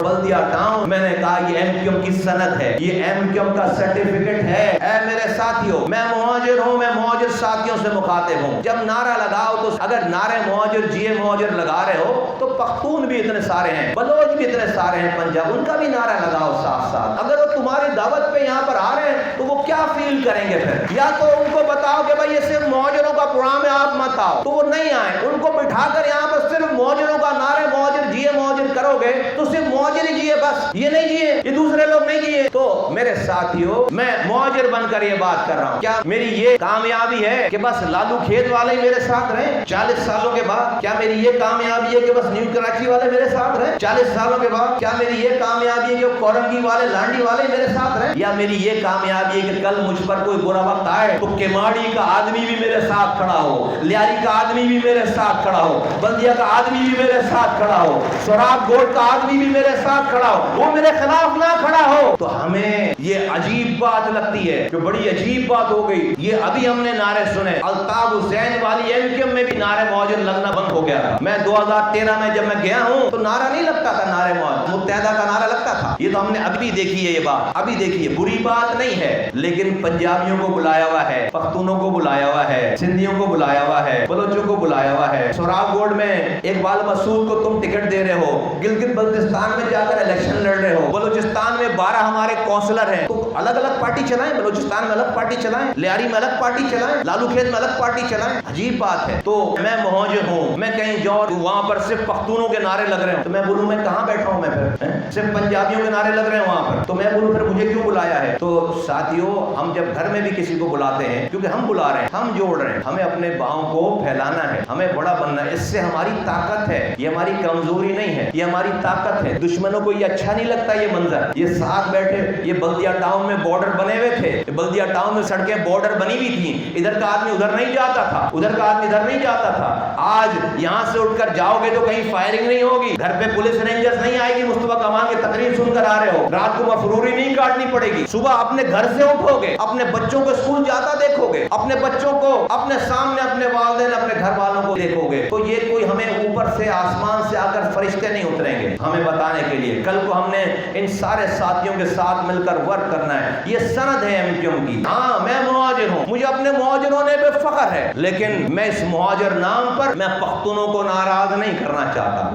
بلدیہ ٹاؤن، میں نے کہا یہ ایم کیو ایم کی سند ہے، یہ ایم کیو ایم کا سرٹیفکیٹ ہے۔ اے میرے ساتھیوں، میں مہاجر ہوں، میں مہاجر ساتھیوں سے مخاطب ہوں۔ جب نعرہ لگاؤ تو اگر نعرے مہاجر جیے مہاجر لگا رہے ہو تو پختون بھی اتنے سارے ہیں، بلوچ بھی اتنے سارے ہیں پنجاب، ان کا بھی نعرہ لگاؤ ساتھ ساتھ۔ اگر وہ تمہاری دعوت پہ یہاں پر آ رہے ہیں تو وہ کیا فیل کریں گے پھر؟ یا تو ان کو بتاؤ کہ بھائی یہ صرف مہاجروں کا پروگرام ہے، آپ مت آؤ، تو وہ نہیں آئے۔ ان کو بٹھا کر یہاں پر صرف مہاجروں کا نعرے مہاجر جیے مہاجر کرو گے تو صرف مہاجر ہی جیے، بس یہ نہیں جیے، یہ دوسرے لوگ نہیں جیے۔ تو میرے ساتھیوں، میں مہاجر بن کر یہ بات کر رہا ہوں، کیا میری یہ کامیابی ہے کہ بس لالو کھیت والے ہی میرے ساتھ رہیں 40 سالوں کے بعد؟ کیا میری یہ کامیابی ہے کہ بس نیو کراچی والے میرے ساتھ رہیں 40 سالوں کے بعد؟ کیا میری یہ کامیابی ہے کہ کورنگی والے لانڈی والے میرے ساتھ رہیں؟ یا میری یہ کامیابی ہے کہ کل مجھ پر کوئی برا وقت آئے تو کیماڑی کا آدمی بھی میرے ساتھ کھڑا ہو، لیاری کا آدمی بھی میرے ساتھ کھڑا ہو، بلدیہ کا آدمی بھی میرے ساتھ کھڑا ہو، سوراب گوٹ کا آدمی بھی میرے ساتھ کھڑا ہو، وہ میرے خلاف نہ کھڑا ہو؟ تو ہمیں یہ عجیب بات لگتی ہے، جو بڑی عجیب بات ہو گئی۔ یہ ابھی ہم نے نعرے سنے، الطاف حسین والی ایم کیو ایم میں بھی نعرے مہاجر لگنا بند ہو گیا تھا۔ میں 2013 میں جب میں گیا ہوں تو نعرہ نہیں لگتا تھا، نعرے مہاجر متحدہ کا نعرہ لگتا تھا۔ یہ تو ہم نے ابھی دیکھی ہے، یہ بات ابھی دیکھی ہے، بری بات نہیں ہے، لیکن پنجابیوں کو بلایا ہوا ہے، پختونوں کو بلایا ہوا ہے، سندھیوں کو بلایا ہوا ہے، بلوچوں کو بلایا ہوا ہے۔ سوراب گوڑ میں اقبال مسعود کو تم ٹکٹ دے رہے ہو، گلگت بلتستان میں جا کر الیکشن لڑ رہے ہو، بلوچستان میں 12 ہمارے کونسلر ہیں، تو الگ الگ پارٹی چلائیں، بلوچستان میں الگ پارٹی چلائیں، لیاری میں الگ پارٹی چلائیں، لالو کھیت میں الگ پارٹی چلائیں۔ عجیب بات ہے۔ تو میں مہاجر ہوں، میں کہیں جاؤں وہاں پر صرف پختونوں کے نعرے لگ رہے ہوں تو میں بولوں میں کہاں بیٹھا ہوں؟ میں پھر صرف پنجابیوں کے نعرے لگ رہے ہیں وہاں پر، تو میں بولوں پھر مجھے کیوں بلایا ہے؟ تو ساتھیوں، ہم جب گھر میں بھی کسی کو بلاتے ہیں، کیونکہ ہم بلا رہے ہیں، ہم جوڑ رہے ہیں، ہمیں اپنے باؤں کو پھیلانا ہے، ہمیں بڑا بننا ہے، اس سے ہماری طاقت ہے، یہ ہماری کمزوری نہیں ہے، یہ ہماری طاقت ہے۔ دشمنوں کو یہ اچھا نہیں لگتا یہ منظر، یہ ساتھ بیٹھے، یہ بلدیہ ٹاؤن میں بارڈر بنے ہوئے تھے، بلدیہ ٹاؤن میں سڑکیں بارڈر بنی ہوئی تھیں، ادھر کا آدمی ادھر نہیں جاتا تھا، ادھر کا آدمی ادھر نہیں جاتا تھا۔ آج یہاں سے اٹھ کر جاؤ گے تو کہیں فائرنگ نہیں ہوگی، گھر پہ پولیس رینجرز نہیں آئے گی، مصطفیٰ کمال کی تقریر سن کر آ رہے ہو، رات کو مفروری نہیں کاٹنی پڑے گی، صبح اپنے گھر سے اٹھو گے، اپنے بچوں کو اسکول جاتا دیکھو گے، اپنے بچوں کو اپنے سامنے، اپنے والدین اپنے گھر والوں کو دیکھو گے۔ تو یہ کوئی ہمیں اوپر سے آسمان سے آ کر فرشتے نہیں اتریں گے ہمیں بتانے کے لیے، کل کو ہم نے ان سارے ساتھیوں کے ساتھ مل کر ورک کرنا ہے۔ یہ سند ہے ایم کیو ایم کی۔ ہاں، میں مہاجر ہوں، مجھے اپنے مہاجر ہونے پہ فخر ہے، لیکن میں اس مہاجر نام پر میں پختونوں کو ناراض نہیں کرنا چاہتا۔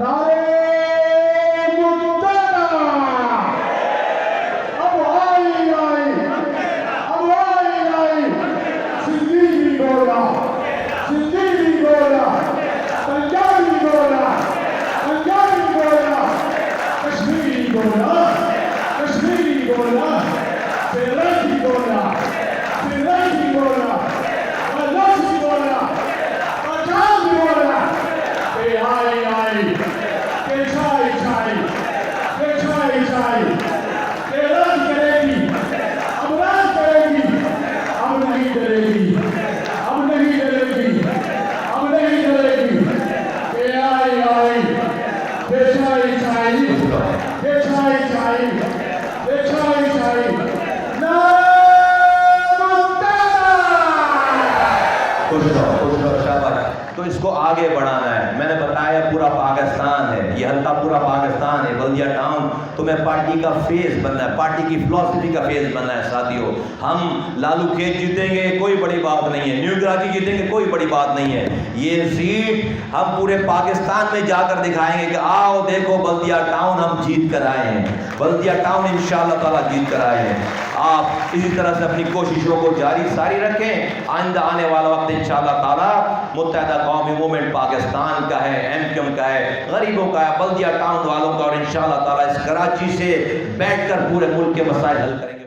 تو اس کو آگے بڑھانا ہے۔ میں نے بتایا پورا پاکستان ہے، یہ حلقہ پورا پاکستان ہے، بلدیہ ٹاؤن تمہیں پارٹی کا فیس بننا ہے، پارٹی کی فلسفی کا فیس بننا ہے۔ ساتھیوں، ہم لالو کھیت جیتیں گے کوئی بڑی بات نہیں ہے، نیو کراچی جیتیں گے کوئی بڑی بات نہیں ہے، یہ سیٹ ہم پورے پاکستان میں جا کر دکھائیں گے کہ آؤ دیکھو بلدیہ ٹاؤن ہم جیت کر آئے ہیں، بلدیہ ٹاؤن انشاءاللہ تعالیٰ جیت کر آئے ہیں۔ آپ اسی طرح سے اپنی کوششوں کو جاری ساری رکھیں، آئندہ آنے والا وقت انشاءاللہ تعالیٰ متحدہ قومی موومنٹ پاکستان کا ہے، ایم کیو ایم کا ہے، غریبوں کا ہے، بلدیہ ٹاؤن والوں کا، اور انشاءاللہ تعالیٰ اس کراچی سے بیٹھ کر پورے ملک کے مسائل حل کریں گے۔